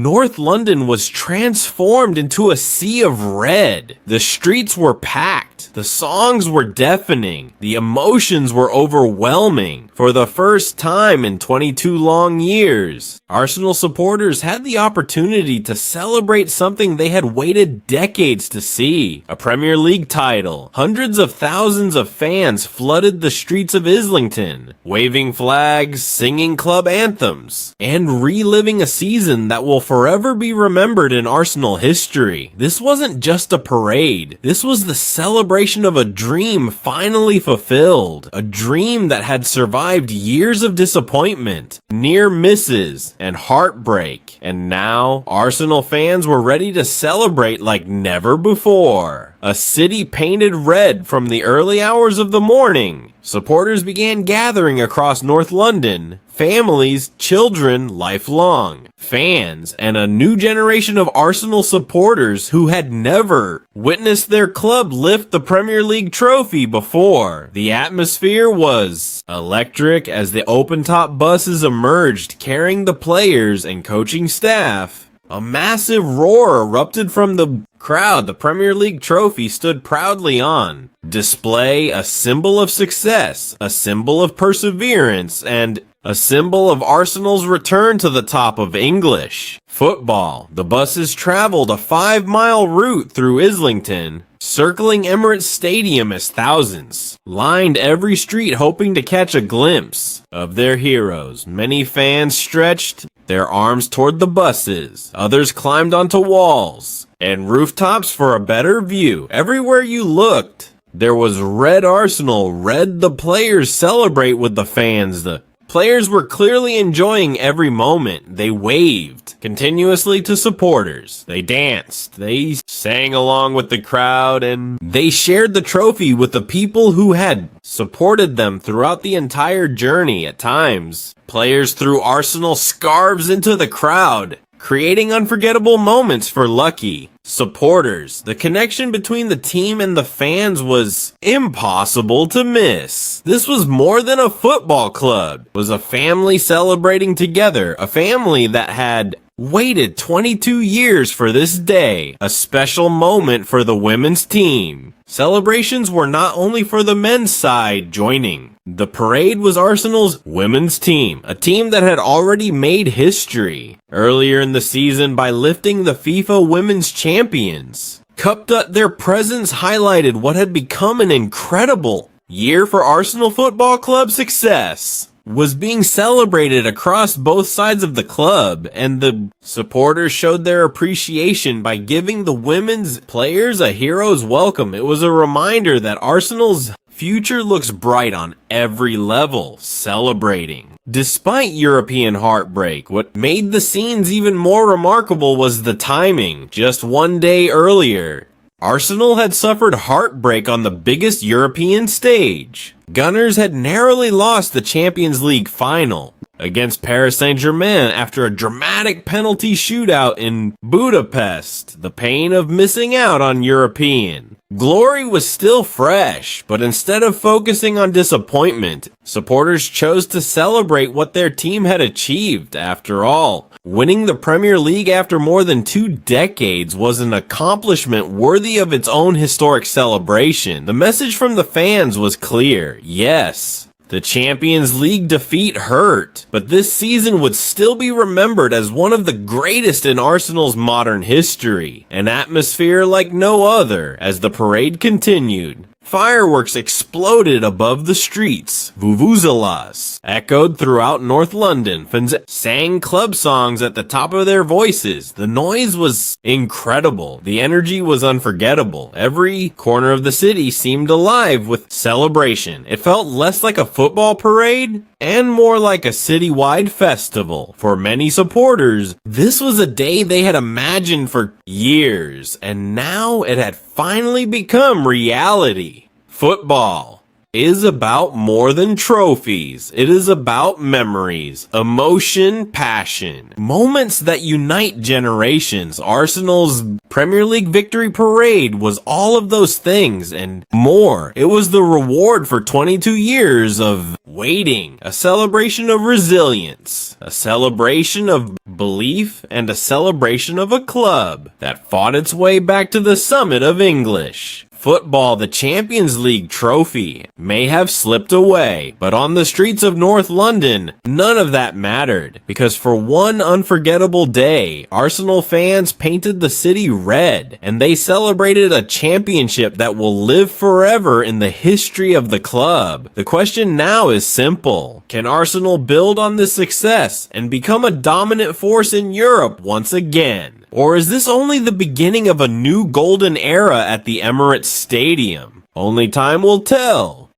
North London was transformed into a sea of red. The streets were packed. The songs were deafening. The emotions were overwhelming. For the first time in 22 long years, Arsenal supporters had the opportunity to celebrate something they had waited decades to see. A Premier League title. Hundreds of thousands of fans flooded the streets of Islington, waving flags, singing club anthems, and reliving a season that will forever be remembered in Arsenal history. This wasn't just a parade. This was the celebration of a dream finally fulfilled. A dream that had survived years of disappointment, near misses, and heartbreak. And now, Arsenal fans were ready to celebrate like never before. A city painted red from the early hours of the morning. Supporters began gathering across North London. Families, children, lifelong. Fans, and a new generation of Arsenal supporters who had never witnessed their club lift the Premier League trophy before. The atmosphere was electric as the open-top buses emerged carrying the players and coaching staff. A massive roar erupted from the crowd. The Premier League trophy stood proudly on display, a symbol of success, a symbol of perseverance, and a symbol of Arsenal's return to the top of English football. The buses traveled a 5-mile route through Islington, circling Emirates Stadium as thousands lined every street hoping to catch a glimpse of their heroes. Many fans stretched their arms toward the buses. Others climbed onto walls and rooftops for a better view. Everywhere you looked, there was red Arsenal, red the players celebrate with the fans. The players were clearly enjoying every moment. They waved continuously to supporters. They danced. They sang along with the crowd, and they shared the trophy with the people who had supported them throughout the entire journey. At times, players threw Arsenal scarves into the crowd, creating unforgettable moments for lucky supporters. The connection between the team and the fans was impossible to miss. This was more than a football club. It was a family celebrating together, a family that had waited 22 years for this day, a special moment for the women's team. Celebrations were not only for the men's side joining. The parade was Arsenal's women's team, a team that had already made history earlier in the season by lifting the FIFA Women's Champions Cup. Their presence highlighted what had become an incredible year for Arsenal Football Club. Success was being celebrated across both sides of the club, and the supporters showed their appreciation by giving the women's players a hero's welcome. It was a reminder that Arsenal's future looks bright on every level, celebrating. Despite European heartbreak, what made the scenes even more remarkable was the timing. Just one day earlier, Arsenal had suffered heartbreak on the biggest European stage. Gunners had narrowly lost the Champions League final against Paris Saint-Germain after a dramatic penalty shootout in Budapest. The pain of missing out on European glory was still fresh, but instead of focusing on disappointment, supporters chose to celebrate what their team had achieved. After all, winning the Premier League after more than 2 decades was an accomplishment worthy of its own historic celebration. The message from the fans was clear. Yes, the Champions League defeat hurt, but this season would still be remembered as one of the greatest in Arsenal's modern history. An atmosphere like no other as the parade continued. Fireworks exploded above the streets. Vuvuzelas echoed throughout North London. Fans sang club songs at the top of their voices. The noise was incredible. The energy was unforgettable. Every corner of the city seemed alive with celebration. It felt less like a football parade and more like a citywide festival. For many supporters, this was a day they had imagined for years, and now it had finally become reality. Football is about more than trophies. It is about memories, emotion, passion, moments that unite generations. Arsenal's Premier League victory parade was all of those things and more. It was the reward for 22 years of waiting, a celebration of resilience, a celebration of belief, and a celebration of a club that fought its way back to the summit of English football. The Champions League trophy may have slipped away, but on the streets of North London, none of that mattered, because for one unforgettable day, Arsenal fans painted the city red, and they celebrated a championship that will live forever in the history of the club. The question now is simple. Can Arsenal build on this success and become a dominant force in Europe once again? Or is this only the beginning of a new golden era at the Emirates Stadium? Only time will tell.